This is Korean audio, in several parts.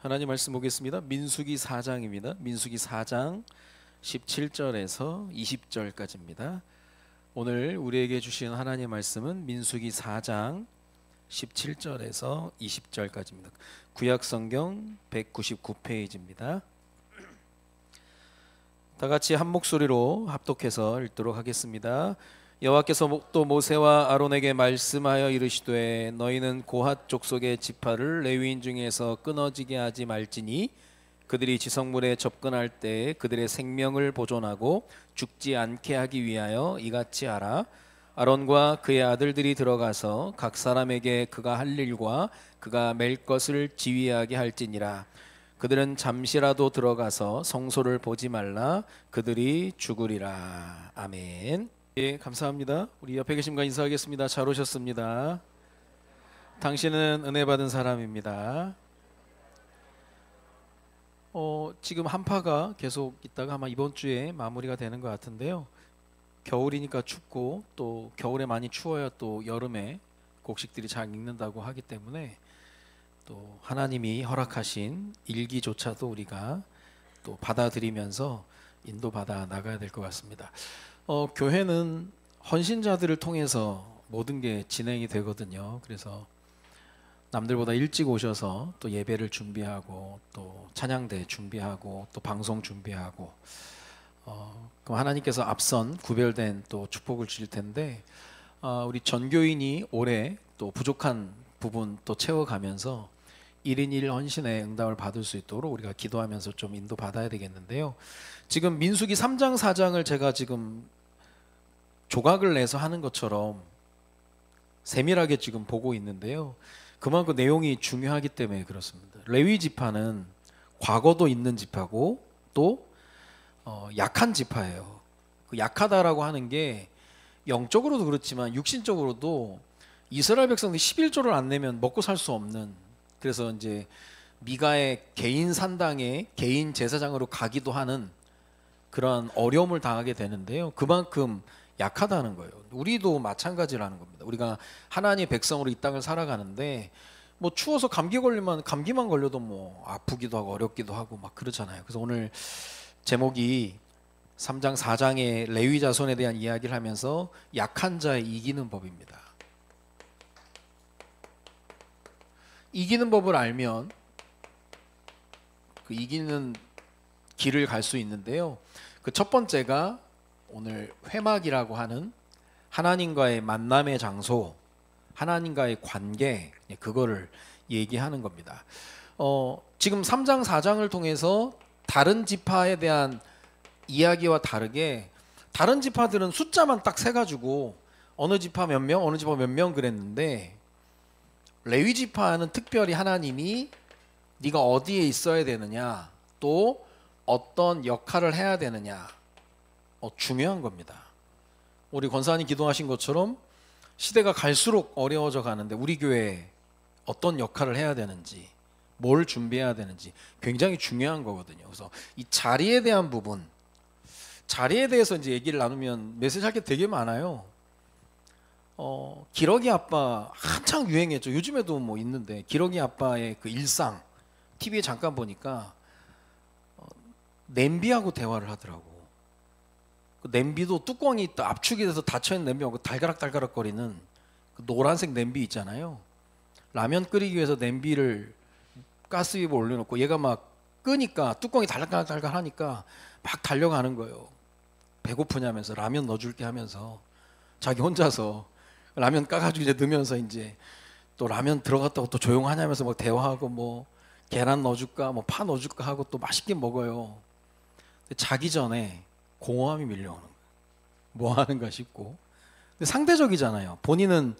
하나님 말씀 보겠습니다. 민수기 4장입니다. 민수기 4장 17절에서 20절까지입니다. 오늘 우리에게 주신 하나님의 말씀은 민수기 4장 17절에서 20절까지입니다. 구약성경 199페이지입니다. 다 같이 한 목소리로 합독해서 읽도록 하겠습니다. 여호와께서 또 모세와 아론에게 말씀하여 이르시되 너희는 고핫 족속의 지파를 레위인 중에서 끊어지게 하지 말지니 그들이 지성물에 접근할 때 그들의 생명을 보존하고 죽지 않게 하기 위하여 이같이 하라. 아론과 그의 아들들이 들어가서 각 사람에게 그가 할 일과 그가 맬 것을 지휘하게 할지니라. 그들은 잠시라도 들어가서 성소를 보지 말라. 그들이 죽으리라. 아멘. 예, 감사합니다. 우리 옆에 계신 분 인사하겠습니다. 잘 오셨습니다. 당신은 은혜 받은 사람입니다. 지금 한파가 계속 있다가 아마 이번 주에 마무리가 되는 것 같은데요. 겨울이니까 춥고 또 겨울에 많이 추워야 또 여름에 곡식들이 잘 익는다고 하기 때문에 또 하나님이 허락하신 일기조차도 우리가 또 받아들이면서 인도받아 나가야 될 것 같습니다. 교회는 헌신자들을 통해서 모든 게 진행이 되거든요. 그래서 남들보다 일찍 오셔서 또 예배를 준비하고 또 찬양대 준비하고 또 방송 준비하고 그럼 하나님께서 앞선 구별된 또 축복을 주실 텐데 우리 전교인이 올해 또 부족한 부분 또 채워가면서 1인 1 헌신의 응답을 받을 수 있도록 우리가 기도하면서 좀 인도받아야 되겠는데요. 지금 민수기 3장 4장을 제가 지금 조각을 내서 하는 것처럼 세밀하게 지금 보고 있는데요. 그만큼 내용이 중요하기 때문에 그렇습니다. 레위 지파는 과거도 있는 지파고 또 약한 지파예요. 그 약하다라고 하는 게 영적으로도 그렇지만 육신적으로도 이스라엘 백성들이 11조를 안 내면 먹고 살 수 없는, 그래서 이제 미가의 개인 산당에 개인 제사장으로 가기도 하는 그런 어려움을 당하게 되는데요. 그만큼 약하다는 거예요. 우리도 마찬가지라는 겁니다. 우리가 하나님의 백성으로 이 땅을 살아가는데 뭐 추워서 감기만 걸려도 뭐 아프기도 하고 어렵기도 하고 막 그렇잖아요. 그래서 오늘 제목이 3장 4장의 레위 자손에 대한 이야기를 하면서 약한 자에 이기는 법입니다. 이기는 법을 알면 그 이기는 길을 갈 수 있는데요. 그 첫 번째가 오늘 회막이라고 하는 하나님과의 만남의 장소, 하나님과의 관계, 그거를 얘기하는 겁니다. 지금 3장 4장을 통해서 다른 지파에 대한 이야기와 다르게 다른 지파들은 숫자만 딱 세가지고 어느 지파 몇 명, 어느 지파 몇 명 그랬는데 레위 지파는 특별히 하나님이 네가 어디에 있어야 되느냐, 또 어떤 역할을 해야 되느냐, 중요한 겁니다. 우리 권사님 기도하신 것처럼 시대가 갈수록 어려워져 가는데 우리 교회에 어떤 역할을 해야 되는지, 뭘 준비해야 되는지 굉장히 중요한 거거든요. 그래서 이 자리에 대한 부분, 자리에 대해서 이제 얘기를 나누면 메시지 할 게 되게 많아요. 기러기 아빠 한창 유행했죠. 요즘에도 뭐 있는데 기러기 아빠의 그 일상 TV에 잠깐 보니까 냄비하고 대화를 하더라고. 그 냄비도 뚜껑이 또 압축이 돼서 닫혀있는 냄비하고 달가락달가락 거리는 그 노란색 냄비 있잖아요. 라면 끓이기 위해서 냄비를 가스 위에 올려놓고 얘가 막 끄니까 뚜껑이 달가락달가락 하니까 막 달려가는 거예요. 배고프냐면서 라면 넣어줄게 하면서 자기 혼자서 라면 까가지고 이제 넣으면서 이제 또 라면 들어갔다고 또 조용하냐면서 막 대화하고 뭐 계란 넣어줄까 뭐 파 넣어줄까 하고 또 맛있게 먹어요. 자기 전에 공허함이 밀려오는 거예요. 뭐 하는가 싶고. 근데 상대적이잖아요. 본인은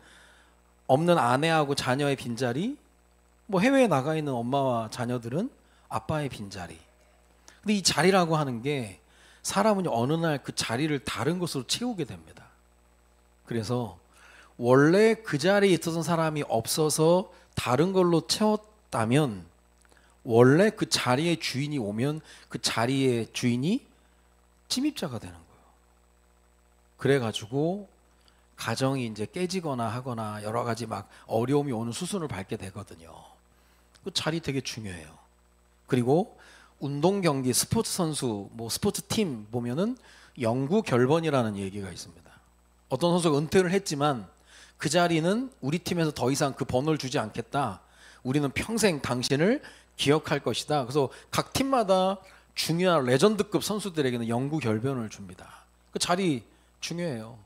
없는 아내하고 자녀의 빈자리, 뭐 해외에 나가 있는 엄마와 자녀들은 아빠의 빈자리. 근데 이 자리라고 하는 게 사람은 어느 날 그 자리를 다른 것으로 채우게 됩니다. 그래서 원래 그 자리에 있었던 사람이 없어서 다른 걸로 채웠다면 원래 그 자리의 주인이 오면 그 자리의 주인이 침입자가 되는 거예요. 그래가지고 가정이 이제 깨지거나 하거나 여러 가지 막 어려움이 오는 수순을 밟게 되거든요. 그 자리 되게 중요해요. 그리고 운동 경기 스포츠 선수 뭐 스포츠 팀 보면은 영구 결번이라는 얘기가 있습니다. 어떤 선수가 은퇴를 했지만 그 자리는 우리 팀에서 더 이상 그 번호를 주지 않겠다. 우리는 평생 당신을 기억할 것이다. 그래서 각 팀마다 중요한 레전드급 선수들에게는 영구 결변을 줍니다. 그 자리 중요해요.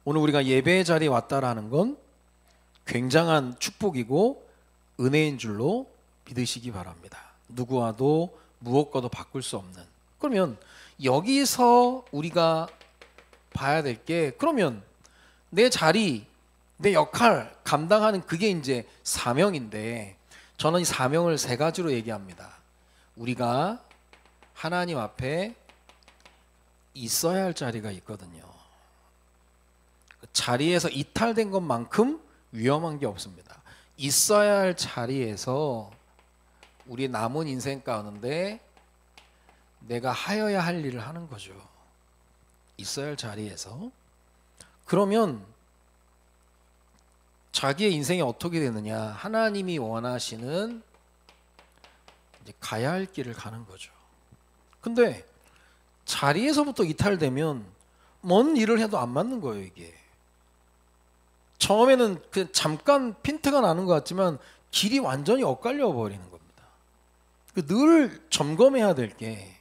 오늘 우리가 예배의 자리에 왔다라는 건 굉장한 축복이고 은혜인 줄로 믿으시기 바랍니다. 누구와도 무엇과도 바꿀 수 없는. 그러면 여기서 우리가 봐야 될 게, 그러면 내 자리, 내 역할 감당하는 그게 이제 사명인데, 저는 이 사명을 세 가지로 얘기합니다. 우리가 하나님 앞에 있어야 할 자리가 있거든요. 그 자리에서 이탈된 것만큼 위험한 게 없습니다. 있어야 할 자리에서 우리 남은 인생 가운데 내가 하여야 할 일을 하는 거죠. 있어야 할 자리에서. 그러면 자기의 인생이 어떻게 되느냐? 하나님이 원하시는 이제 가야 할 길을 가는 거죠. 근데 자리에서부터 이탈되면 뭔 일을 해도 안 맞는 거예요, 이게. 처음에는 그 잠깐 핀트가 나는 것 같지만 길이 완전히 엇갈려 버리는 겁니다. 늘 점검해야 될 게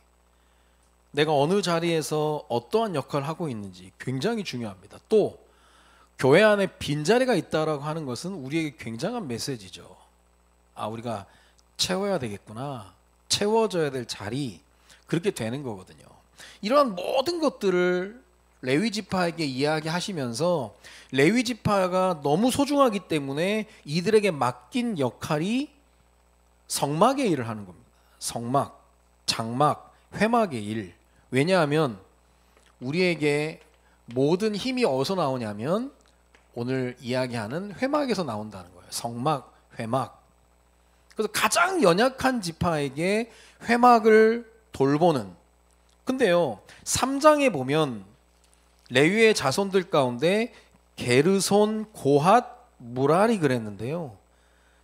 내가 어느 자리에서 어떠한 역할을 하고 있는지 굉장히 중요합니다. 또 교회 안에 빈자리가 있다라고 하는 것은 우리에게 굉장한 메시지죠. 아, 우리가 채워야 되겠구나. 채워져야 될 자리, 그렇게 되는 거거든요. 이러한 모든 것들을 레위 지파에게 이야기하시면서 레위 지파가 너무 소중하기 때문에 이들에게 맡긴 역할이 성막의 일을 하는 겁니다. 성막, 장막, 회막의 일. 왜냐하면 우리에게 모든 힘이 어디서 나오냐면 오늘 이야기하는 회막에서 나온다는 거예요. 성막, 회막. 그래서 가장 연약한 지파에게 회막을 돌보는. 근데요, 3장에 보면 레위의 자손들 가운데 게르손, 고핫, 무랄이 그랬는데요,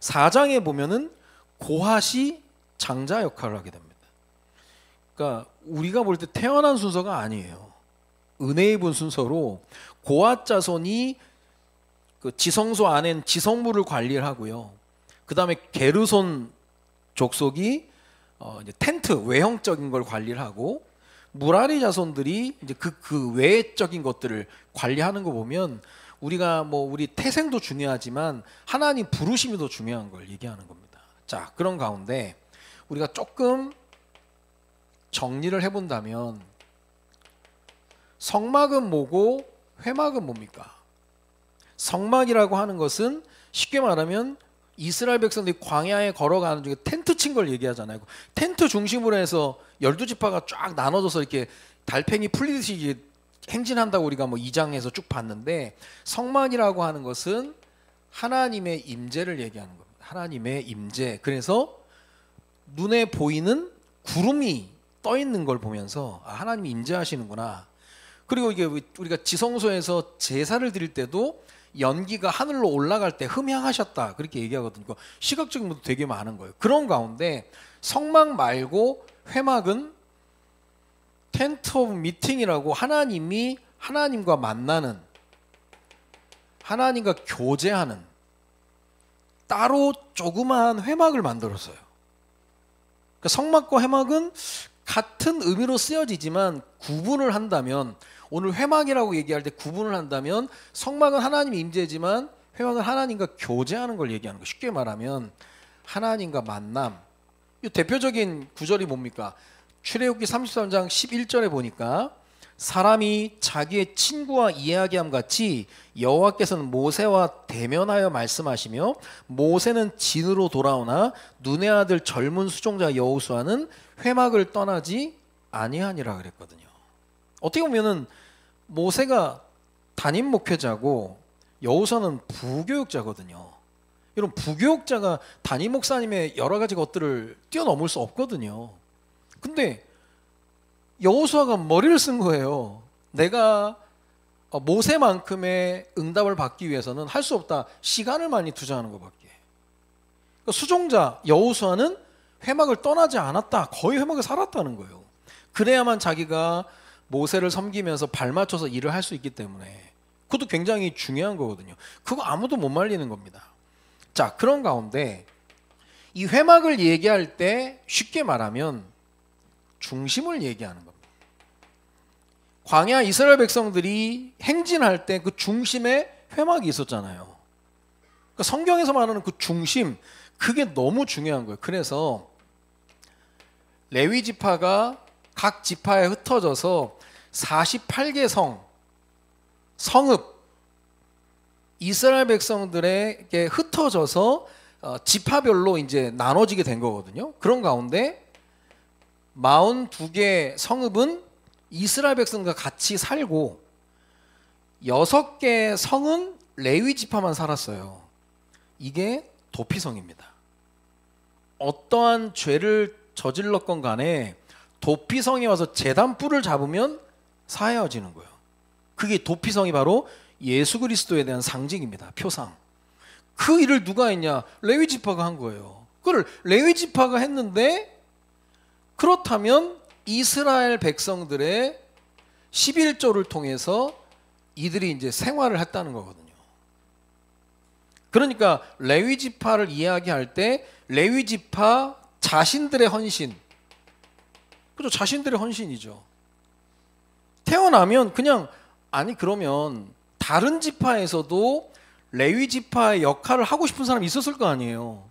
4장에 보면은 고핫이 장자 역할을 하게 됩니다. 그러니까 우리가 볼 때 태어난 순서가 아니에요. 은혜 입은 순서로 고핫 자손이 그 지성소 안엔 지성물을 관리를 하고요. 그 다음에 게르손 족속이 이제 텐트 외형적인 걸 관리를 하고, 무라리 자손들이 이제 그 외적인 것들을 관리하는 거 보면 우리가 뭐 우리 태생도 중요하지만 하나님 부르심이 더 중요한 걸 얘기하는 겁니다. 자, 그런 가운데 우리가 조금 정리를 해본다면 성막은 뭐고 회막은 뭡니까? 성막이라고 하는 것은 쉽게 말하면 이스라엘 백성들이 광야에 걸어가는 중에 텐트 친 걸 얘기하잖아요. 텐트 중심으로 해서 12지파가 쫙 나눠져서 이렇게 달팽이 풀리듯이 행진한다고 우리가 뭐 2장에서 쭉 봤는데, 성막이라고 하는 것은 하나님의 임재를 얘기하는 겁니다. 하나님의 임재. 그래서 눈에 보이는 구름이 떠 있는 걸 보면서 아, 하나님이 임재하시는구나. 그리고 이게 우리가 지성소에서 제사를 드릴 때도 연기가 하늘로 올라갈 때 흠향하셨다, 그렇게 얘기하거든요. 시각적인 것도 되게 많은 거예요. 그런 가운데 성막 말고 회막은 텐트 오브 미팅이라고 하나님이 하나님과 만나는, 하나님과 교제하는 따로 조그마한 회막을 만들었어요. 그러니까 성막과 회막은 같은 의미로 쓰여지지만 구분을 한다면, 오늘 회막이라고 얘기할 때 구분을 한다면 성막은 하나님의 임재지만 회막은 하나님과 교제하는 걸 얘기하는 거예요. 쉽게 말하면 하나님과 만남. 이 대표적인 구절이 뭡니까? 출애굽기 33장 11절에 보니까 사람이 자기의 친구와 이야기함 같이 여호와께서는 모세와 대면하여 말씀하시며 모세는 진으로 돌아오나 눈의 아들 젊은 수종자 여호수아는 회막을 떠나지 아니하니라 그랬거든요. 어떻게 보면은 모세가 담임 목회자고 여호수아는 부교육자거든요. 여러분, 부교육자가 담임 목사님의 여러 가지 것들을 뛰어넘을 수 없거든요. 근데 여호수아가 머리를 쓴 거예요. 내가 모세만큼의 응답을 받기 위해서는 할 수 없다. 시간을 많이 투자하는 것밖에. 그러니까 수종자 여호수아는 회막을 떠나지 않았다. 거의 회막에 살았다는 거예요. 그래야만 자기가 모세를 섬기면서 발맞춰서 일을 할 수 있기 때문에 그것도 굉장히 중요한 거거든요. 그거 아무도 못 말리는 겁니다. 자, 그런 가운데 이 회막을 얘기할 때 쉽게 말하면 중심을 얘기하는 겁니다. 광야 이스라엘 백성들이 행진할 때 그 중심에 회막이 있었잖아요. 그러니까 성경에서 말하는 그 중심, 그게 너무 중요한 거예요. 그래서 레위 지파가 각 지파에 흩어져서 48개 성읍 이스라엘 백성들에게 흩어져서 지파별로 이제 나눠지게 된 거거든요. 그런 가운데 42개 성읍은 이스라엘 백성과 같이 살고 6개 성은 레위 지파만 살았어요. 이게 도피성입니다. 어떠한 죄를 저질렀건 간에 도피성에 와서 제단 뿔을 잡으면 사해어지는 거예요. 그게 도피성이 바로 예수 그리스도에 대한 상징입니다. 표상. 그 일을 누가 했냐? 레위 지파가 한 거예요. 그걸 레위 지파가 했는데, 그렇다면 이스라엘 백성들의 11조를 통해서 이들이 이제 생활을 했다는 거거든요. 그러니까 레위 지파를 이야기할 때 레위 지파 자신들의 헌신, 그죠? 자신들의 헌신이죠. 태어나면 그냥, 아니 그러면 다른 지파에서도 레위 지파의 역할을 하고 싶은 사람이 있었을 거 아니에요.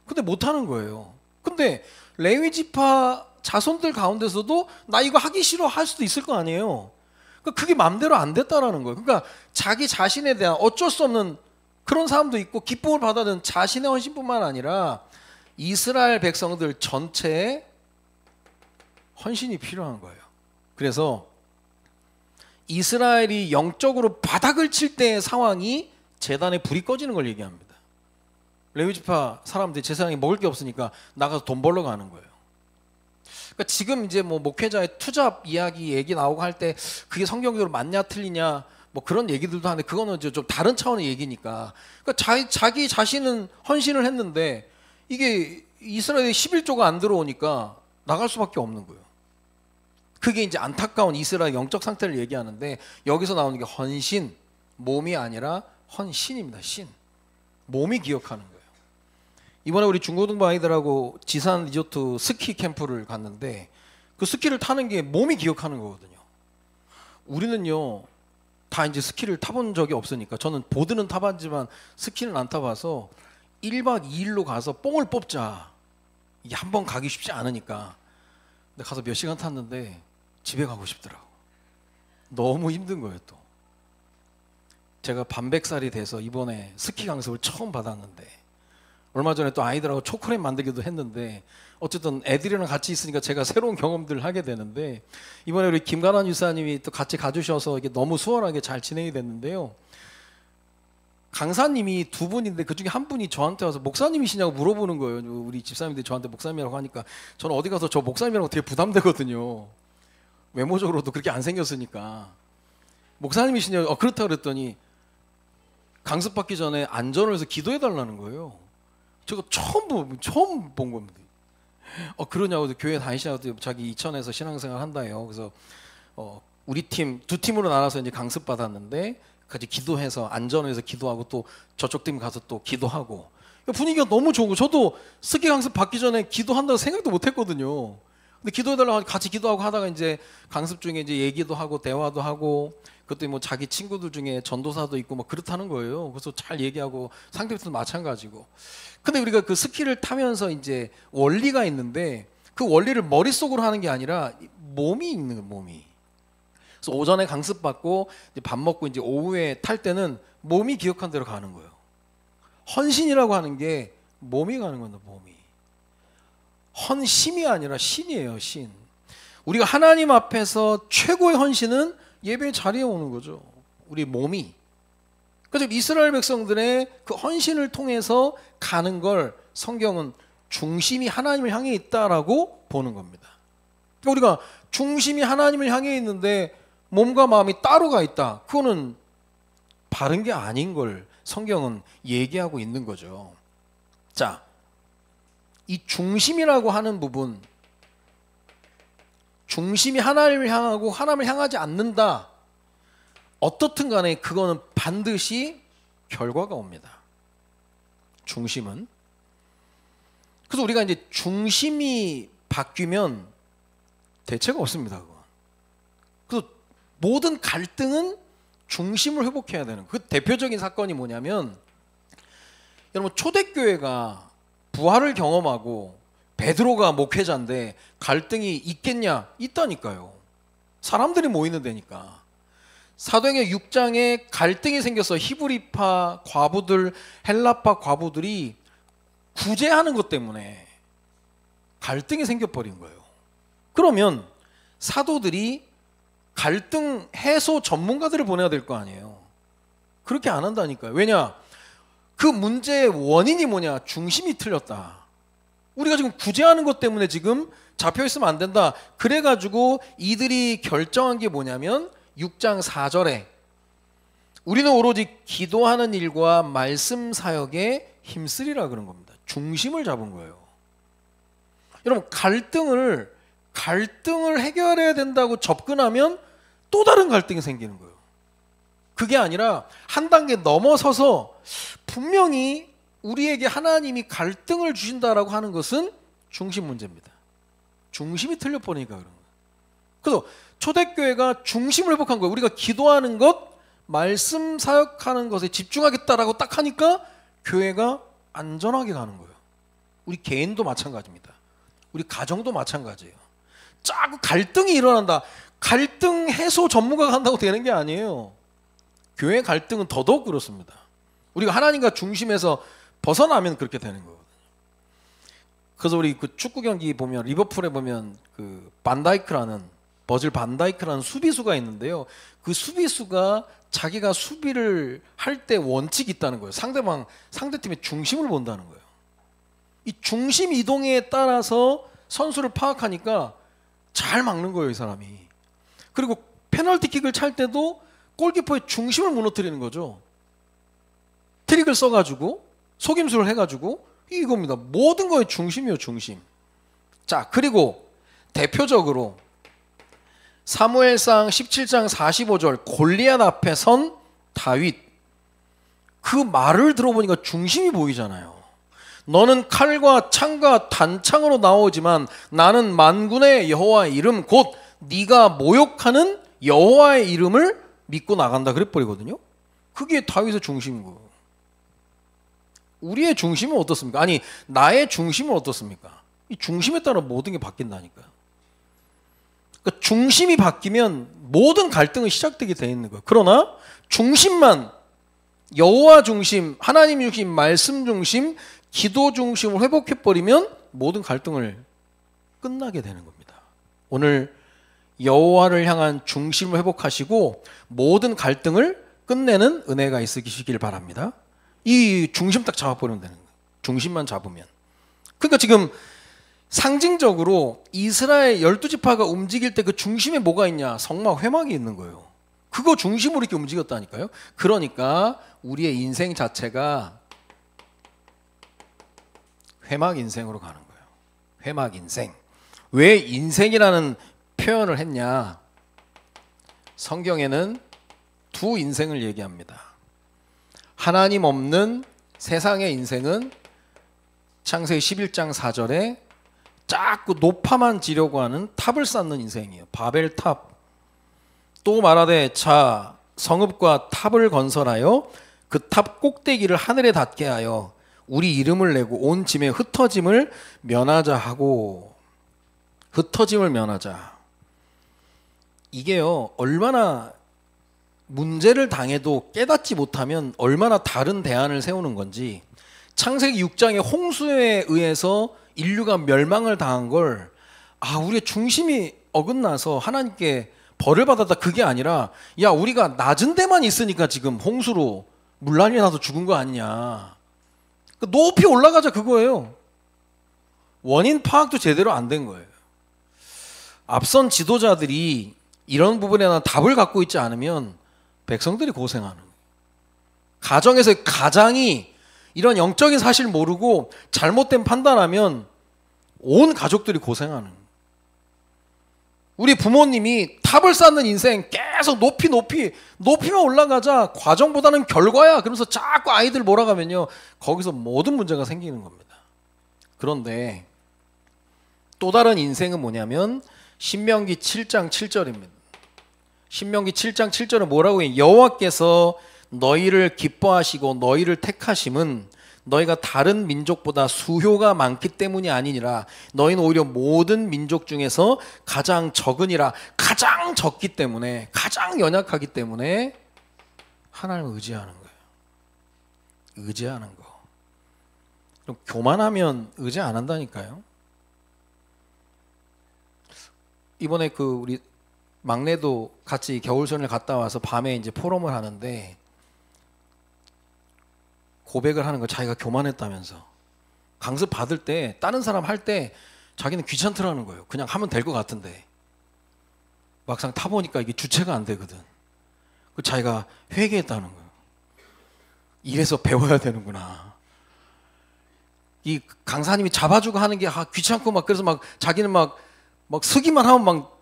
근데 못하는 거예요. 근데 레위 지파 자손들 가운데서도 나 이거 하기 싫어 할 수도 있을 거 아니에요. 그러니까 그게 마음대로 안 됐다라는 거예요. 그러니까 자기 자신에 대한 어쩔 수 없는 그런 사람도 있고, 기쁨을 받아든 자신의 헌신뿐만 아니라 이스라엘 백성들 전체에 헌신이 필요한 거예요. 그래서 이스라엘이 영적으로 바닥을 칠 때의 상황이 제단에 불이 꺼지는 걸 얘기합니다. 레위 지파 사람들이 제사장이 먹을 게 없으니까 나가서 돈 벌러 가는 거예요. 그러니까 지금 이제 뭐 목회자의 투잡 이야기 얘기 나오고 할 때 그게 성경적으로 맞냐 틀리냐 뭐 그런 얘기들도 하는데, 그거는 이제 좀 다른 차원의 얘기니까. 그러니까 자기 자신은 헌신을 했는데 이게 이스라엘의 11조가 안 들어오니까 나갈 수밖에 없는 거예요. 그게 이제 안타까운 이스라엘 영적 상태를 얘기하는데, 여기서 나오는 게 헌신, 몸이 아니라 헌신입니다. 신. 몸이 기억하는 거예요. 이번에 우리 중고등부 아이들하고 지산 리조트 스키 캠프를 갔는데, 그 스키를 타는 게 몸이 기억하는 거거든요. 우리는요 다 이제 스키를 타본 적이 없으니까, 저는 보드는 타봤지만 스키는 안 타봐서 1박 2일로 가서 뽕을 뽑자, 이게 한 번 가기 쉽지 않으니까. 근데 가서 몇 시간 탔는데 집에 가고 싶더라고. 너무 힘든 거예요. 또 제가 반백살이 돼서 이번에 스키 강습을 처음 받았는데, 얼마 전에 또 아이들하고 초콜릿 만들기도 했는데, 어쨌든 애들이랑 같이 있으니까 제가 새로운 경험들을 하게 되는데, 이번에 우리 김가란 유사님이 또 같이 가주셔서 이게 너무 수월하게 잘 진행이 됐는데요. 강사님이 두 분인데 그중에 한 분이 저한테 와서 목사님이시냐고 물어보는 거예요. 우리 집사님들이 저한테 목사님이라고 하니까 저는 어디 가서 저 목사님이라고 되게 부담되거든요. 외모적으로도 그렇게 안 생겼으니까. 목사님이시냐고 그렇다고 그랬더니 강습받기 전에 안전을 해서 기도해 달라는 거예요. 제가 처음 본 겁니다. 그러냐고, 교회 다니시냐고, 자기 이천에서 신앙생활 한다요. 그래서 우리 팀 두 팀으로 나눠서 이제 강습 받았는데 같이 기도해서 안전해서 기도하고, 또 저쪽 팀 가서 또 기도하고, 분위기가 너무 좋은 거. 저도 스키 강습 받기 전에 기도한다고 생각도 못했거든요. 근데 기도해달라고 같이 기도하고 하다가 이제 강습 중에 이제 얘기도 하고 대화도 하고, 그것도 뭐 자기 친구들 중에 전도사도 있고 뭐 그렇다는 거예요. 그래서 잘 얘기하고, 상대편도 마찬가지고. 근데 우리가 그 스키를 타면서 이제 원리가 있는데, 그 원리를 머릿속으로 하는 게 아니라 몸이 있는 거예요. 몸이. 그래서 오전에 강습 받고 이제 밥 먹고 이제 오후에 탈 때는 몸이 기억한 대로 가는 거예요. 헌신이라고 하는 게 몸이 가는 겁니다. 몸이. 헌심이 아니라 신이에요. 신. 우리가 하나님 앞에서 최고의 헌신은 예배 자리에 오는 거죠. 우리 몸이. 그래서 이스라엘 백성들의 그 헌신을 통해서 가는 걸 성경은 중심이 하나님을 향해 있다라고 보는 겁니다. 그러니까 우리가 중심이 하나님을 향해 있는데 몸과 마음이 따로 가 있다, 그거는 바른 게 아닌 걸 성경은 얘기하고 있는 거죠. 자, 이 중심이라고 하는 부분, 중심이 하나님을 향하고 하나님을 향하지 않는다, 어떻든 간에 그거는 반드시 결과가 옵니다. 중심은. 그래서 우리가 이제 중심이 바뀌면 대체가 없습니다. 그거. 그래서 모든 갈등은 중심을 회복해야 되는. 그 대표적인 사건이 뭐냐면, 여러분 초대교회가 부활을 경험하고 베드로가 목회자인데 갈등이 있겠냐? 있다니까요. 사람들이 모이는 데니까. 사도행전 6장에 갈등이 생겨서 히브리파 과부들, 헬라파 과부들이 구제하는 것 때문에 갈등이 생겨버린 거예요. 그러면 사도들이 갈등 해소 전문가들을 보내야 될 거 아니에요. 그렇게 안 한다니까요. 왜냐? 그 문제의 원인이 뭐냐? 중심이 틀렸다. 우리가 지금 구제하는 것 때문에 지금 잡혀있으면 안 된다. 그래가지고 이들이 결정한 게 뭐냐면 6장 4절에 우리는 오로지 기도하는 일과 말씀 사역에 힘쓰리라 그런 겁니다. 중심을 잡은 거예요. 여러분 갈등을 해결해야 된다고 접근하면 또 다른 갈등이 생기는 거예요. 그게 아니라 한 단계 넘어서서 분명히 우리에게 하나님이 갈등을 주신다라고 하는 것은 중심 문제입니다. 중심이 틀려버리니까 그런 거예요. 그래서 초대교회가 중심을 회복한 거예요. 우리가 기도하는 것, 말씀 사역하는 것에 집중하겠다라고 딱 하니까 교회가 안전하게 가는 거예요. 우리 개인도 마찬가지입니다. 우리 가정도 마찬가지예요. 자꾸 갈등이 일어난다. 갈등 해소 전문가가 한다고 되는 게 아니에요. 교회 갈등은 더더욱 그렇습니다. 우리가 하나님과 중심에서 벗어나면 그렇게 되는 거거든요. 그래서 우리 그 축구 경기 보면 리버풀에 보면 그 버질 반다이크라는 수비수가 있는데요. 그 수비수가 자기가 수비를 할 때 원칙이 있다는 거예요. 상대팀의 중심을 본다는 거예요. 이 중심 이동에 따라서 선수를 파악하니까 잘 막는 거예요, 이 사람이. 그리고 페널티킥을 찰 때도 골키퍼의 중심을 무너뜨리는 거죠. 트릭을 써가지고 속임수를 해가지고 이겁니다. 모든 거의 중심이에요, 중심. 자, 그리고 대표적으로 사무엘상 17장 45절 골리앗 앞에 선 다윗, 그 말을 들어보니까 중심이 보이잖아요. 너는 칼과 창과 단창으로 나오지만 나는 만군의 여호와의 이름 곧 네가 모욕하는 여호와의 이름을 믿고 나간다 그랬버리거든요. 그게 다윗의 중심인 거예요. 우리의 중심은 어떻습니까? 아니, 나의 중심은 어떻습니까? 이 중심에 따라 모든 게 바뀐다니까요. 그러니까 중심이 바뀌면 모든 갈등은 시작되게 돼 있는 거예요. 그러나 중심만 여호와 중심, 하나님 중심, 말씀 중심, 기도 중심을 회복해버리면 모든 갈등을 끝나게 되는 겁니다. 오늘 여호와를 향한 중심을 회복하시고 모든 갈등을 끝내는 은혜가 있으시길 바랍니다. 이 중심 딱 잡아버리면 되는 거예요. 중심만 잡으면. 그러니까 지금 상징적으로 이스라엘 12지파가 움직일 때 그 중심에 뭐가 있냐? 성막 회막이 있는 거예요. 그거 중심으로 이렇게 움직였다니까요. 그러니까 우리의 인생 자체가 회막 인생으로 가는 거예요. 회막 인생. 왜 인생이라는 표현을 했냐? 성경에는 두 인생을 얘기합니다. 하나님 없는 세상의 인생은 창세기 11장 4절에 자꾸 높아만 지려고 하는 탑을 쌓는 인생이에요. 바벨탑. 또 말하되 자 성읍과 탑을 건설하여 그 탑 꼭대기를 하늘에 닿게 하여 우리 이름을 내고 온 짐의 흩어짐을 면하자 하고. 흩어짐을 면하자. 이게요, 얼마나 문제를 당해도 깨닫지 못하면 얼마나 다른 대안을 세우는 건지. 창세기 6장의 홍수에 의해서 인류가 멸망을 당한 걸, 우리의 중심이 어긋나서 하나님께 벌을 받았다, 그게 아니라 야, 우리가 낮은 데만 있으니까 지금 홍수로 물난리 나서 죽은 거 아니냐. 높이 올라가자, 그거예요. 원인 파악도 제대로 안 된 거예요. 앞선 지도자들이 이런 부분에 대한 답을 갖고 있지 않으면 백성들이 고생하는 거예요. 가정에서 가장이 이런 영적인 사실 모르고 잘못된 판단하면 온 가족들이 고생하는. 우리 부모님이 탑을 쌓는 인생 계속 높이만 올라가자 과정보다는 결과야. 그러면서 자꾸 아이들 몰아가면요, 거기서 모든 문제가 생기는 겁니다. 그런데 또 다른 인생은 뭐냐면 신명기 7장 7절입니다. 신명기 7장 7절은 뭐라고 해요? 여호와께서 너희를 기뻐하시고 너희를 택하심은 너희가 다른 민족보다 수효가 많기 때문이 아니니라. 너희는 오히려 모든 민족 중에서 가장 적으니라. 가장 적기 때문에, 가장 연약하기 때문에 하나님을 의지하는 거예요. 의지하는 거. 그럼 교만하면 의지 안 한다니까요. 이번에 우리 막내도 같이 겨울선을 갔다 와서 밤에 이제 포럼을 하는데 고백을 하는 거, 자기가 교만했다면서. 강습 받을 때 다른 사람 할 때 자기는 귀찮더라는 거예요. 그냥 하면 될 것 같은데 막상 타보니까 이게 주체가 안 되거든. 자기가 회개했다는 거예요. 이래서 배워야 되는구나. 이 강사님이 잡아주고 하는 게 귀찮고 막, 그래서 막 자기는 막 서기만 하면 막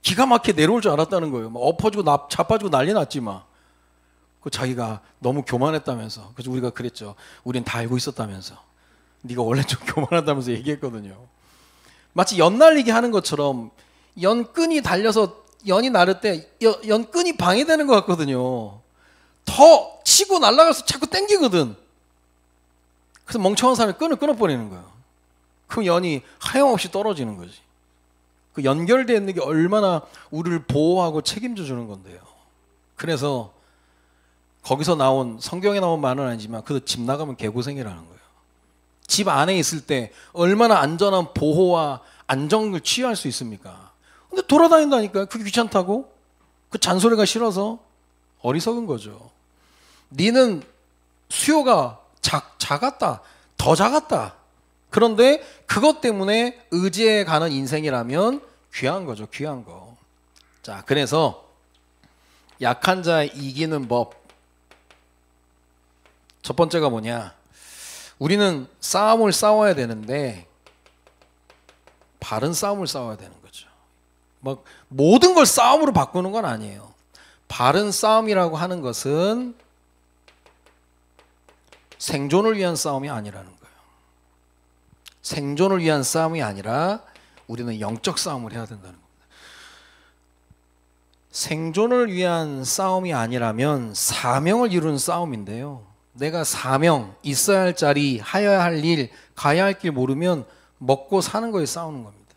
기가 막히게 내려올 줄 알았다는 거예요. 막 엎어지고 자빠지고 난리 났지 막. 자기가 너무 교만했다면서. 그래서 우리가 그랬죠. 우린 다 알고 있었다면서. 네가 원래 좀 교만하다면서 얘기했거든요. 마치 연 날리기 하는 것처럼 연끈이 달려서 연이 나를 때 연끈이 방해되는 것 같거든요. 더 치고 날아가서 자꾸 당기거든. 그래서 멍청한 사람이 끈을 끊어버리는 거예요. 그럼 연이 하염없이 떨어지는 거지. 그 연결되어 있는 게 얼마나 우리를 보호하고 책임져 주는 건데요. 그래서 거기서 나온, 성경에 나온 말은 아니지만 그래도 집 나가면 개고생이라는 거예요. 집 안에 있을 때 얼마나 안전한 보호와 안정을 취할 수 있습니까? 근데 돌아다닌다니까요. 그게 귀찮다고? 그 잔소리가 싫어서? 어리석은 거죠. 니는 수요가 작았다, 더 작았다. 그런데 그것 때문에 의지해 가는 인생이라면 귀한 거죠. 귀한 거. 자, 그래서 약한 자 이기는 법. 첫 번째가 뭐냐? 우리는 싸움을 싸워야 되는데 바른 싸움을 싸워야 되는 거죠. 막 모든 걸 싸움으로 바꾸는 건 아니에요. 바른 싸움이라고 하는 것은 생존을 위한 싸움이 아니라는 거예요. 생존을 위한 싸움이 아니라 우리는 영적 싸움을 해야 된다는 겁니다. 생존을 위한 싸움이 아니라면 사명을 이루는 싸움인데요. 내가 사명, 있어야 할 자리, 하여야 할 일, 가야 할 길 모르면 먹고 사는 거에 싸우는 겁니다.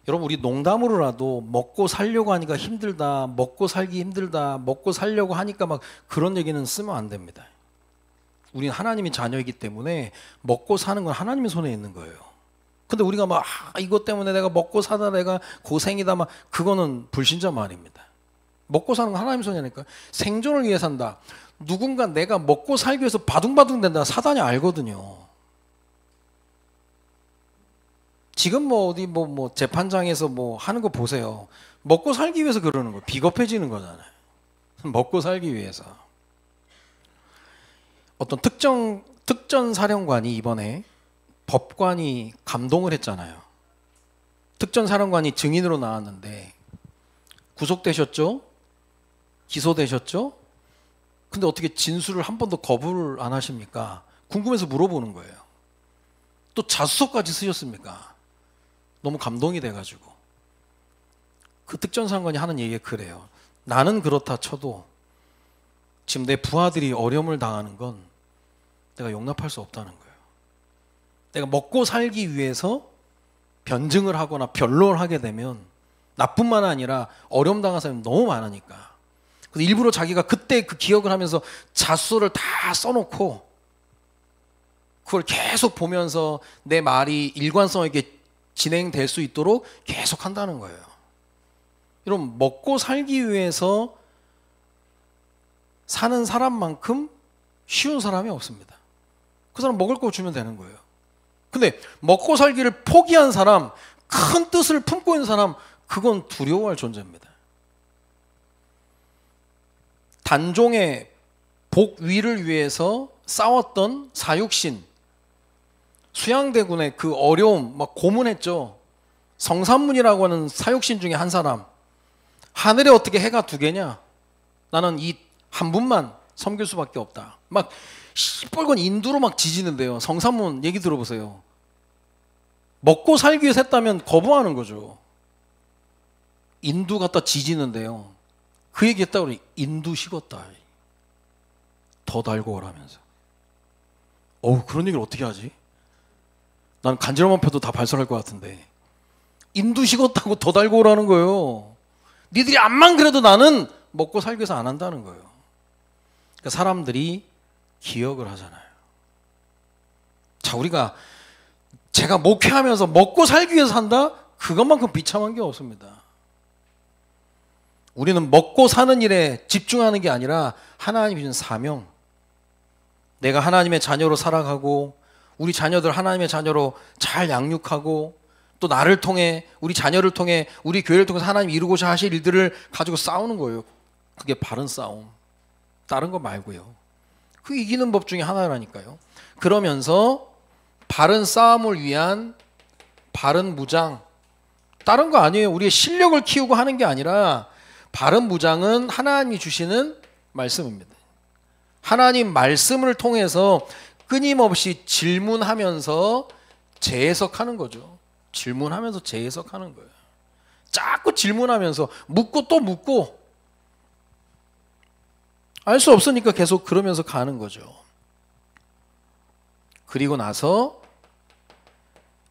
여러분, 우리 농담으로라도 먹고 살려고 하니까 힘들다, 먹고 살기 힘들다, 먹고 살려고 하니까 막 그런 얘기는 쓰면 안 됩니다. 우리는 하나님의 자녀이기 때문에 먹고 사는 건 하나님의 손에 있는 거예요. 근데 우리가 막 이것 때문에 내가 먹고 사다, 내가 고생이다, 막 그거는 불신자 말입니다. 먹고 사는 건 하나님 손이니까. 생존을 위해 산다. 누군가 내가 먹고 살기 위해서 바둥바둥 된다. 사단이 알거든요. 지금 뭐 어디 뭐 재판장에서 뭐 하는 거 보세요. 먹고 살기 위해서 그러는 거. 비겁해지는 거잖아요. 먹고 살기 위해서. 어떤 특전 사령관이 이번에 법관이 감동을 했잖아요. 특전 사령관이 증인으로 나왔는데 구속되셨죠? 기소되셨죠? 근데 어떻게 진술을 한 번도 거부를 안 하십니까? 궁금해서 물어보는 거예요. 또 자수서까지 쓰셨습니까? 너무 감동이 돼가지고. 그 특전사령관이 하는 얘기가 그래요. 나는 그렇다 쳐도 지금 내 부하들이 어려움을 당하는 건 내가 용납할 수 없다는 거예요. 내가 먹고 살기 위해서 변증을 하거나 변론을 하게 되면 나뿐만 아니라 어려움 당한 사람이 너무 많으니까. 그래서 일부러 자기가 그때 그 기억을 하면서 자수서를 다 써놓고 그걸 계속 보면서 내 말이 일관성 있게 진행될 수 있도록 계속 한다는 거예요. 여러분, 먹고 살기 위해서 사는 사람만큼 쉬운 사람이 없습니다. 그 사람 먹을 거 주면 되는 거예요. 근데 먹고 살기를 포기한 사람, 큰 뜻을 품고 있는 사람, 그건 두려워할 존재입니다. 단종의 복 위를 위해서 싸웠던 사육신, 수양대군의 그 어려움 막 고문했죠. 성삼문이라고 하는 사육신 중에 한 사람, 하늘에 어떻게 해가 두 개냐? 나는 이 한 분만 섬길 수밖에 없다. 막 시뻘건 인두로 막 지지는데요. 성삼문 얘기 들어보세요. 먹고 살기 위해서 했다면 거부하는 거죠. 인두 갖다 지지는데요. 그 얘기 했다고 그러니 인두 식었다. 더 달고 오라면서. 그런 얘기를 어떻게 하지? 난 간지럼만 펴도 다 발설할 것 같은데. 인두 식었다고 더 달고 오라는 거예요. 니들이 암만 그래도 나는 먹고 살기 위해서 안 한다는 거예요. 그러니까 사람들이 기억을 하잖아요. 자, 우리가 제가 목회하면서 먹고 살기 위해서 산다? 그것만큼 비참한 게 없습니다. 우리는 먹고 사는 일에 집중하는 게 아니라 하나님이 주신 사명, 내가 하나님의 자녀로 살아가고 우리 자녀들 하나님의 자녀로 잘 양육하고 또 나를 통해 우리 자녀를 통해 우리 교회를 통해서 하나님이 이루고자 하실 일들을 가지고 싸우는 거예요. 그게 바른 싸움. 다른 거 말고요. 그 이기는 법 중에 하나라니까요. 그러면서 바른 싸움을 위한 바른 무장, 다른 거 아니에요. 우리의 실력을 키우고 하는 게 아니라 바른 무장은 하나님이 주시는 말씀입니다. 하나님 말씀을 통해서 끊임없이 질문하면서 재해석하는 거죠. 질문하면서 재해석하는 거예요. 자꾸 질문하면서 묻고 또 묻고 알 수 없으니까 계속 그러면서 가는 거죠. 그리고 나서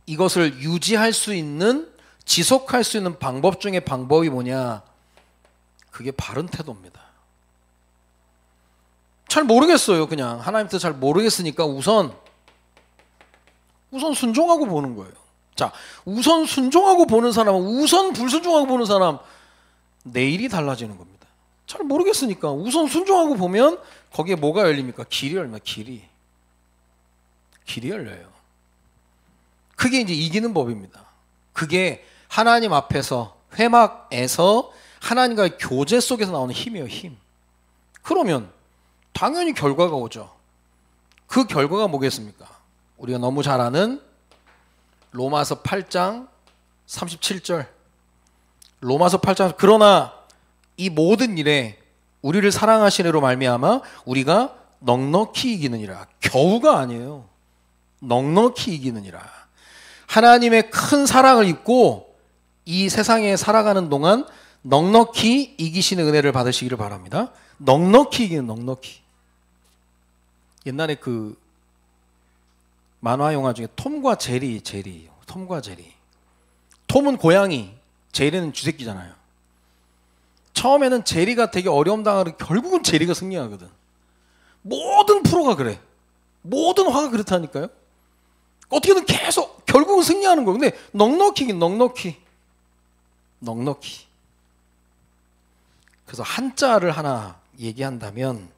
이것을 유지할 수 있는, 지속할 수 있는 방법 중에 방법이 뭐냐? 그게 바른 태도입니다. 잘 모르겠어요. 그냥 하나님 뜻 잘 모르겠으니까 우선 순종하고 보는 거예요. 자, 우선 순종하고 보는 사람은 우선 불순종하고 보는 사람 내일이 달라지는 겁니다. 잘 모르겠으니까 우선 순종하고 보면 거기에 뭐가 열립니까? 길이 열립니다. 길이 열려요. 그게 이제 이기는 법입니다. 그게 하나님 앞에서 회막에서 하나님과의 교제 속에서 나오는 힘이에요. 힘. 그러면 당연히 결과가 오죠. 그 결과가 뭐겠습니까? 우리가 너무 잘 아는 로마서 8장 37절. 로마서 8장 그러나 이 모든 일에 우리를 사랑하시는 이로 말미암아 우리가 넉넉히 이기느니라. 겨우가 아니에요. 넉넉히 이기느니라. 하나님의 큰 사랑을 입고 이 세상에 살아가는 동안 넉넉히 이기시는 은혜를 받으시기를 바랍니다. 넉넉히 이기는 넉넉히. 옛날에 그 만화 영화 중에 톰과 제리. 톰과 제리. 톰은 고양이, 제리는 쥐새끼잖아요. 처음에는 제리가 되게 어려움 당하고 결국은 제리가 승리하거든. 모든 프로가 그래. 모든 화가 그렇다니까요. 어떻게든 계속 결국은 승리하는 거예요. 근데 넉넉히. 그래서 한자를 하나 얘기한다면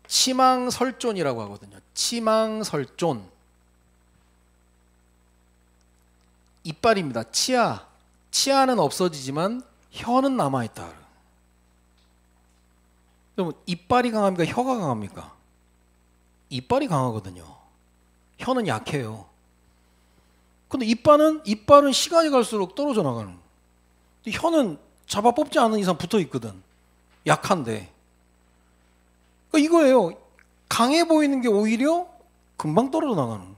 치망설존이라고 하거든요. 치망설존. 이빨입니다. 치아는 없어지지만 혀는 남아있다. 그럼 이빨이 강합니까? 혀가 강합니까? 이빨이 강하거든요. 혀는 약해요. 근데 이빨은 시간이 갈수록 떨어져 나가는. 혀는 잡아 뽑지 않는 이상 붙어 있거든. 약한데. 그러니까 이거예요. 강해 보이는 게 오히려 금방 떨어져 나가는.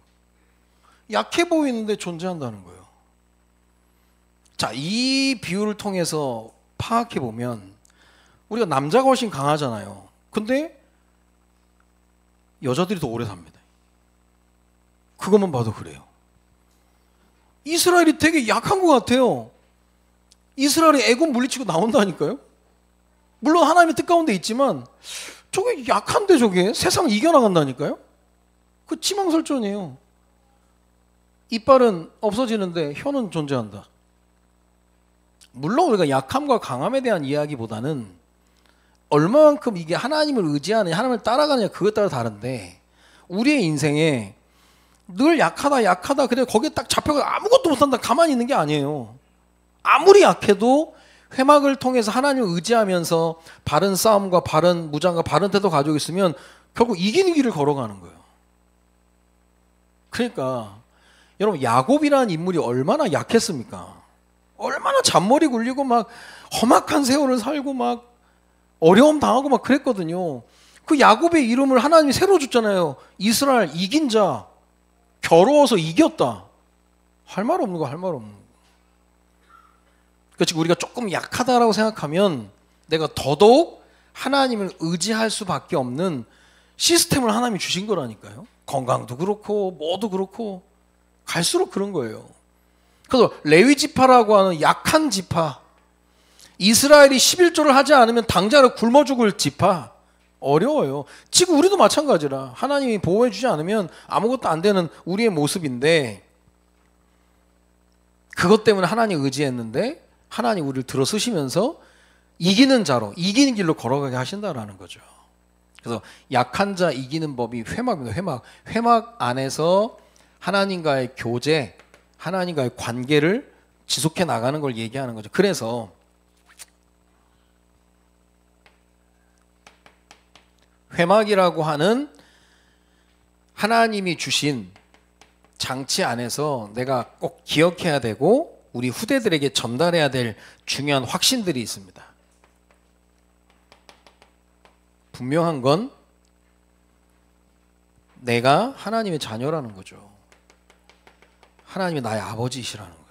약해 보이는데 존재한다는 거예요. 자, 이 비유를 통해서 파악해 보면 우리가 남자가 훨씬 강하잖아요. 근데 여자들이 더 오래 삽니다. 그것만 봐도 그래요. 이스라엘이 되게 약한 것 같아요. 이스라엘이 애굽 물리치고 나온다니까요. 물론 하나님의 뜻 가운데 있지만 저게 약한데 저게 세상 이겨나간다니까요. 그 치망설존이에요. 이빨은 없어지는데 혀는 존재한다. 물론 우리가 약함과 강함에 대한 이야기보다는 얼마만큼 이게 하나님을 의지하느냐 하나님을 따라가느냐 그것에 따라 다른데 우리의 인생에 늘 약하다 그래 거기에 딱 잡혀가 아무것도 못한다 가만히 있는 게 아니에요. 아무리 약해도 회막을 통해서 하나님을 의지하면서 바른 싸움과 바른 무장과 바른 태도 가지고 있으면 결국 이기는 길을 걸어가는 거예요. 그러니까 여러분, 야곱이라는 인물이 얼마나 약했습니까? 얼마나 잔머리 굴리고 막 험악한 세월을 살고 막 어려움 당하고 막 그랬거든요. 그 야곱의 이름을 하나님이 새로 줬잖아요. 이스라엘, 이긴 자, 겨루어서 이겼다. 할 말 없는 거, 할 말 없는 거. 그러니까 우리가 조금 약하다라고 생각하면 내가 더더욱 하나님을 의지할 수밖에 없는 시스템을 하나님이 주신 거라니까요. 건강도 그렇고 뭐도 그렇고 갈수록 그런 거예요. 그래서 레위 지파라고 하는 약한 지파, 이스라엘이 11조를 하지 않으면 당장에 굶어 죽을 지파, 어려워요. 지금 우리도 마찬가지라. 하나님이 보호해 주지 않으면 아무것도 안 되는 우리의 모습인데, 그것 때문에 하나님 의지했는데 하나님 우리를 들어쓰시면서 이기는 자로, 이기는 길로 걸어가게 하신다라는 거죠. 그래서 약한 자 이기는 법이 회막입니다. 회막. 회막 안에서 하나님과의 교제, 하나님과의 관계를 지속해 나가는 걸 얘기하는 거죠. 그래서 회막이라고 하는 하나님이 주신 장치 안에서 내가 꼭 기억해야 되고 우리 후대들에게 전달해야 될 중요한 확신들이 있습니다. 분명한 건 내가 하나님의 자녀라는 거죠. 하나님이 나의 아버지이시라는 거예요.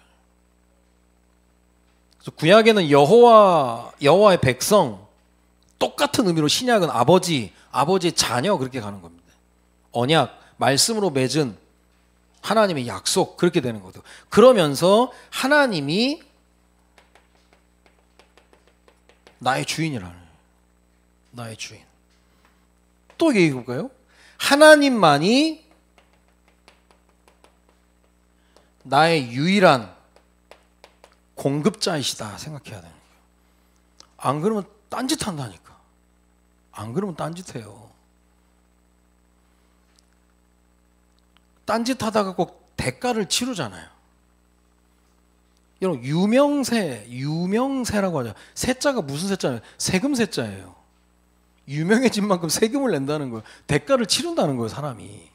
그래서 구약에는 여호와의 백성, 똑같은 의미로 신약은 아버지의 자녀, 그렇게 가는 겁니다. 언약, 말씀으로 맺은 하나님의 약속, 그렇게 되는 거죠. 그러면서 하나님이 나의 주인이라는 거예요. 나의 주인. 또 얘기해 볼까요? 하나님만이 나의 유일한 공급자이시다 생각해야 되는 거예요. 안 그러면 딴짓한다니까. 안 그러면 딴짓해요. 딴짓하다가 꼭 대가를 치르잖아요. 여러분, 유명세라고 하죠. 세자가 무슨 세자예요? 세금 세자예요. 유명해진 만큼 세금을 낸다는 거예요. 대가를 치른다는 거예요, 사람이.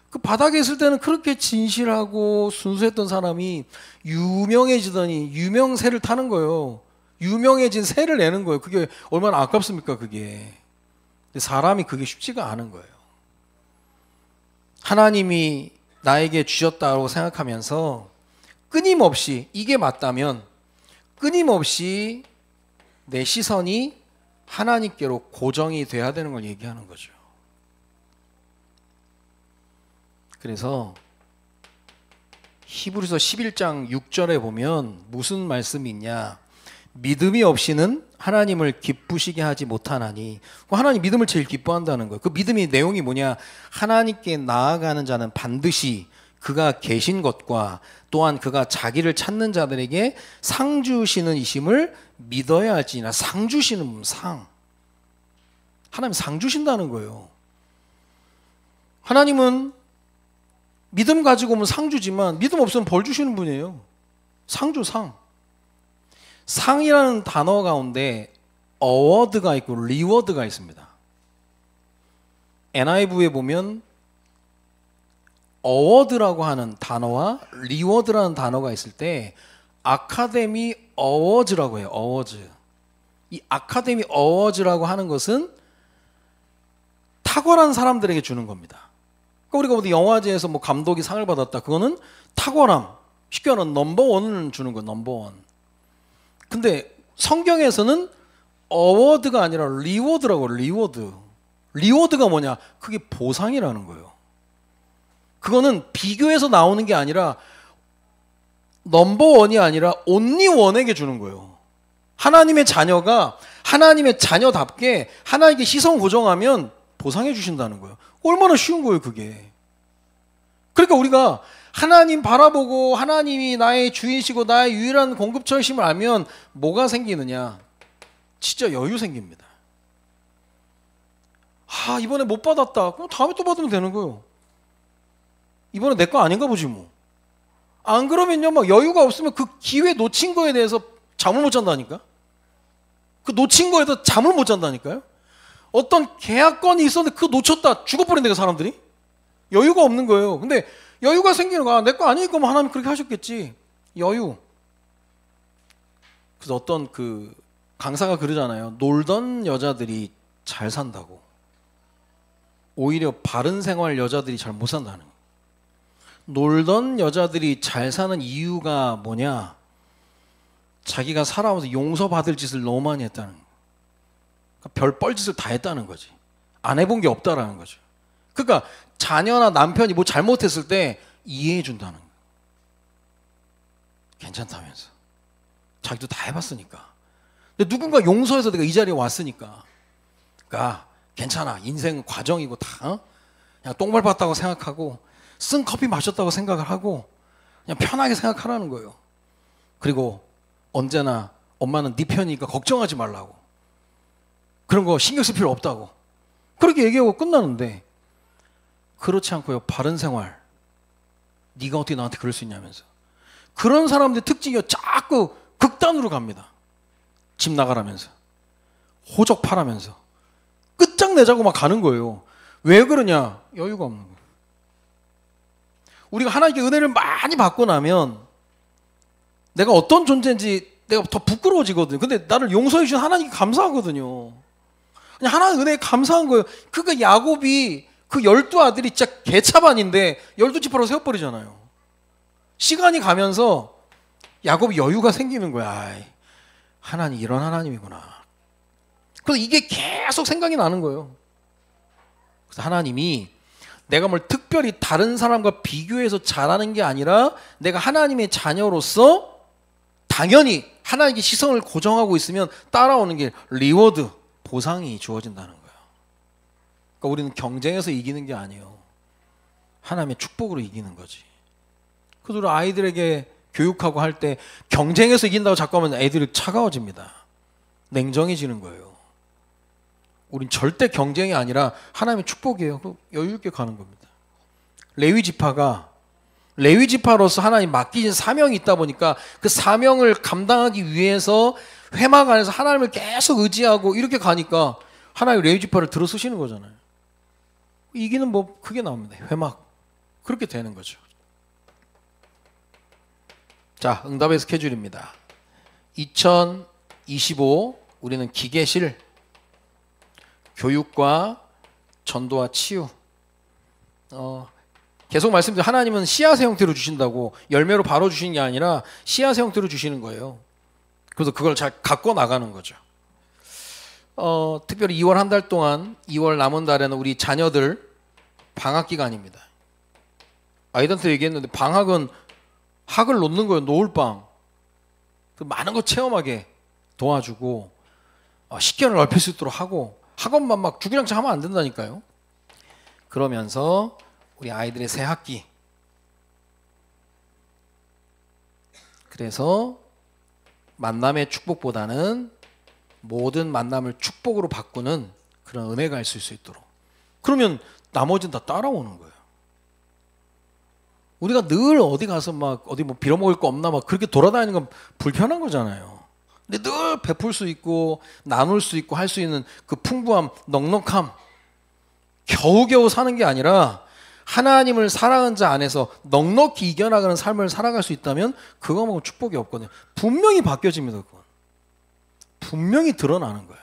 그 바닥에 있을 때는 그렇게 진실하고 순수했던 사람이 유명해지더니 유명세를 타는 거예요. 유명해진 세를 내는 거예요. 그게 얼마나 아깝습니까, 그게. 근데 사람이 그게 쉽지가 않은 거예요. 하나님이 나에게 주셨다고 생각하면서 끊임없이, 이게 맞다면 끊임없이 내 시선이 하나님께로 고정이 돼야 되는 걸 얘기하는 거죠. 그래서 히브리서 11장 6절에 보면 무슨 말씀이 있냐? 믿음이 없이는 하나님을 기쁘시게 하지 못하나니. 하나님 믿음을 제일 기뻐한다는 거예요. 그 믿음의 내용이 뭐냐? 하나님께 나아가는 자는 반드시 그가 계신 것과 또한 그가 자기를 찾는 자들에게 상 주시는 이심을 믿어야 할지니라. 상 주시는 상. 하나님 상 주신다는 거예요. 하나님은 믿음 가지고 오면 상 주지만 믿음 없으면 벌 주시는 분이에요. 상 줘, 상. 상이라는 단어 가운데 어워드가 있고 리워드가 있습니다. NIV에 보면 어워드라고 하는 단어와 리워드라는 단어가 있을 때 아카데미 어워즈라고 해요. 어워즈. 이 아카데미 어워즈라고 하는 것은 탁월한 사람들에게 주는 겁니다. 그러니까 우리가 어디 영화제에서 뭐 감독이 상을 받았다. 그거는 탁월함. 쉽게 말하면 넘버원을 주는 거예요. 넘버원. 근데 성경에서는 어워드가 아니라 리워드라고. 리워드. 리워드가 뭐냐? 그게 보상이라는 거예요. 그거는 비교해서 나오는 게 아니라 넘버원이 아니라 온리원에게 주는 거예요. 하나님의 자녀가 하나님의 자녀답게 하나님께 시선 고정하면 보상해 주신다는 거예요. 얼마나 쉬운 거예요, 그게. 그러니까 우리가 하나님 바라보고 하나님이 나의 주인이시고 나의 유일한 공급처이심을 알면 뭐가 생기느냐? 진짜 여유 생깁니다. 아, 이번에 못 받았다. 그럼 다음에 또 받으면 되는 거예요. 이번에 내 거 아닌가 보지 뭐. 안 그러면요, 막 여유가 없으면 그 기회 놓친 거에 대해서 잠을 못 잔다니까. 그 놓친 거에서 잠을 못 잔다니까요. 어떤 계약건이 있었는데 그거 놓쳤다. 죽어버린다, 그 사람들이. 여유가 없는 거예요. 근데 여유가 생기는 거야. 내 거 아니니까 뭐 하나님 그렇게 하셨겠지. 여유. 그래서 어떤 그 강사가 그러잖아요. 놀던 여자들이 잘 산다고. 오히려 바른 생활 여자들이 잘 못 산다는 거예요. 놀던 여자들이 잘 사는 이유가 뭐냐? 자기가 살아오면서 용서받을 짓을 너무 많이 했다는 거예요. 그러니까 별 뻘짓을 다 했다는 거지. 안 해본 게 없다라는 거죠. 그러니까 자녀나 남편이 뭐 잘못했을 때 이해해 준다는 거예요. 괜찮다면서. 자기도 다 해봤으니까. 근데 누군가 용서해서 내가 이 자리에 왔으니까. 그러니까 괜찮아. 인생 과정이고 다 그냥 똥 밟았다고 생각하고 쓴 커피 마셨다고 생각을 하고 그냥 편하게 생각하라는 거예요. 그리고 언제나 엄마는 네 편이니까 걱정하지 말라고. 그런 거 신경 쓸 필요 없다고. 그렇게 얘기하고 끝나는데 그렇지 않고요. 바른 생활. 네가 어떻게 나한테 그럴 수 있냐면서. 그런 사람들의 특징이 자꾸 극단으로 갑니다. 집 나가라면서. 호적 파라면서. 끝장내자고 막 가는 거예요. 왜 그러냐? 여유가 없는 거예요. 우리가 하나님께 은혜를 많이 받고 나면 내가 어떤 존재인지 내가 더 부끄러워지거든요. 근데 나를 용서해 주신 하나님께 감사하거든요. 그냥 하나님 은혜에 감사한 거예요. 그러니까 야곱이 그 12아들이 진짜 개차반인데 12지파로 세워버리잖아요. 시간이 가면서 야곱이 여유가 생기는 거야. 아이, 하나님 이런 하나님이구나. 그래서 이게 계속 생각이 나는 거예요. 그래서 하나님이 내가 뭘 특별히 다른 사람과 비교해서 잘하는 게 아니라 내가 하나님의 자녀로서 당연히 하나님의 시선을 고정하고 있으면 따라오는 게 리워드, 보상이 주어진다는 거예요. 그러니까 우리는 경쟁에서 이기는 게 아니에요. 하나님의 축복으로 이기는 거지. 그래서 우리 아이들에게 교육하고 할 때 경쟁에서 이긴다고 자꾸 하면 애들이 차가워집니다. 냉정해지는 거예요. 우린 절대 경쟁이 아니라 하나님의 축복이에요. 여유 있게 가는 겁니다. 레위 지파로서 하나님 맡기신 사명이 있다 보니까 그 사명을 감당하기 위해서 회막 안에서 하나님을 계속 의지하고 이렇게 가니까 하나님 레위 지파를 들어 쓰시는 거잖아요. 이기는 법 크게 나옵니다. 회막. 그렇게 되는 거죠. 자, 응답의 스케줄입니다. 2025 우리는 기계실, 교육과 전도와 치유. 계속 말씀드린 하나님은 씨앗의 형태로 주신다고 열매로 바로 주시는 게 아니라 씨앗의 형태로 주시는 거예요. 그래서 그걸 잘 갖고 나가는 거죠. 특별히 2월 한 달 동안 2월 남은 달에는 우리 자녀들 방학 기간입니다. 아이들한테 얘기했는데 방학은 학을 놓는 거예요. 노을방. 많은 거 체험하게 도와주고 식견을 넓힐 수 있도록 하고 학원만 막 주구장창 하면 안 된다니까요. 그러면서 우리 아이들의 새 학기. 그래서 만남의 축복보다는 모든 만남을 축복으로 바꾸는 그런 은혜가 있을 수 있도록. 그러면 나머지는 다 따라오는 거예요. 우리가 늘 어디 가서 막 어디 뭐 빌어먹을 거 없나 막 그렇게 돌아다니는 건 불편한 거잖아요. 근데 늘 베풀 수 있고 나눌 수 있고 할 수 있는 그 풍부함, 넉넉함, 겨우겨우 사는 게 아니라 하나님을 사랑하는 자 안에서 넉넉히 이겨나가는 삶을 살아갈 수 있다면 그거 말고 축복이 없거든요. 분명히 바뀌어집니다. 그건. 분명히 드러나는 거예요.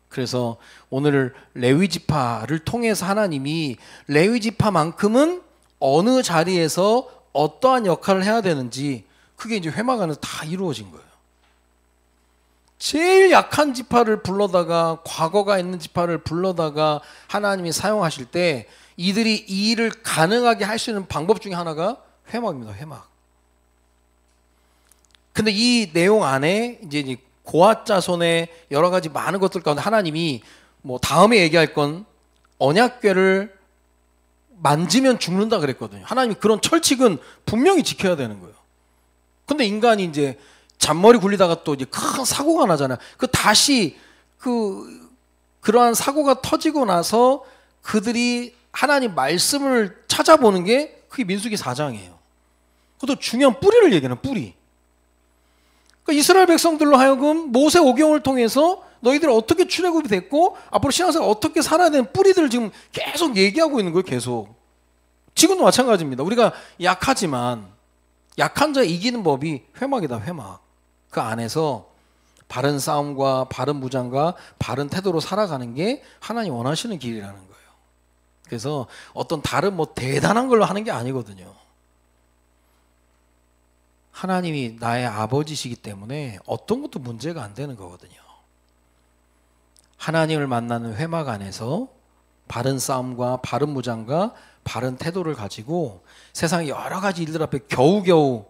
그래서 오늘 레위지파를 통해서 하나님이 레위지파만큼은 어느 자리에서 어떠한 역할을 해야 되는지 그게 이제 회막 안에서 다 이루어진 거예요. 제일 약한 지파를 불러다가 과거가 있는 지파를 불러다가 하나님이 사용하실 때 이들이 이 일을 가능하게 할 수 있는 방법 중에 하나가 회막입니다. 회막. 근데 이 내용 안에 이제 고앗 자손의 여러 가지 많은 것들 가운데 하나님이 뭐 다음에 얘기할 건 언약궤를 만지면 죽는다 그랬거든요. 하나님이 그런 철칙은 분명히 지켜야 되는 거예요. 근데 인간이 이제 잔머리 굴리다가 또 이제 큰 사고가 나잖아요. 다시 그러한 사고가 터지고 나서 그들이 하나님 말씀을 찾아보는 게 그게 민수기 4장이에요. 그것도 중요한 뿌리를 얘기하는 뿌리. 그러니까 이스라엘 백성들로 하여금 모세 오경을 통해서 너희들 어떻게 출애굽이 됐고 앞으로 신앙생활 어떻게 살아야 되는 뿌리들을 지금 계속 얘기하고 있는 거예요. 계속. 지금도 마찬가지입니다. 우리가 약하지만 약한 자 이기는 법이 회막이다. 회막. 그 안에서 바른 싸움과 바른 무장과 바른 태도로 살아가는 게 하나님 원하시는 길이라는 거예요. 그래서 어떤 다른 뭐 대단한 걸로 하는 게 아니거든요. 하나님이 나의 아버지시기 때문에 어떤 것도 문제가 안 되는 거거든요. 하나님을 만나는 회막 안에서 바른 싸움과 바른 무장과 바른 태도를 가지고 세상의 여러 가지 일들 앞에 겨우겨우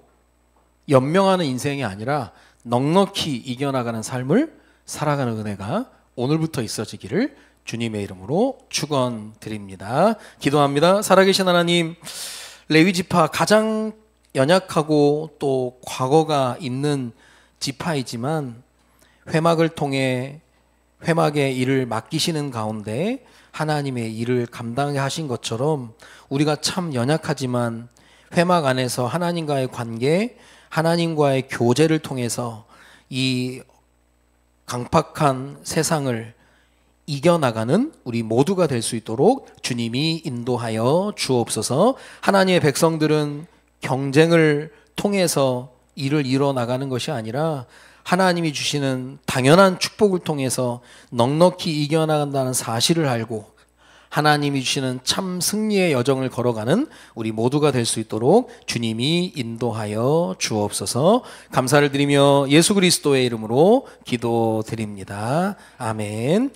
연명하는 인생이 아니라 넉넉히 이겨나가는 삶을 살아가는 은혜가 오늘부터 있어지기를 주님의 이름으로 축원드립니다. 기도합니다. 살아계신 하나님, 레위지파 가장 연약하고 또 과거가 있는 지파이지만 회막을 통해 회막의 일을 맡기시는 가운데 하나님의 일을 감당하게 하신 것처럼 우리가 참 연약하지만 회막 안에서 하나님과의 관계, 하나님과의 교제를 통해서 이 강팍한 세상을 이겨나가는 우리 모두가 될 수 있도록 주님이 인도하여 주옵소서. 하나님의 백성들은 경쟁을 통해서 일을 이뤄나가는 것이 아니라 하나님이 주시는 당연한 축복을 통해서 넉넉히 이겨나간다는 사실을 알고 하나님이 주시는 참 승리의 여정을 걸어가는 우리 모두가 될 수 있도록 주님이 인도하여 주옵소서. 감사를 드리며 예수 그리스도의 이름으로 기도드립니다. 아멘.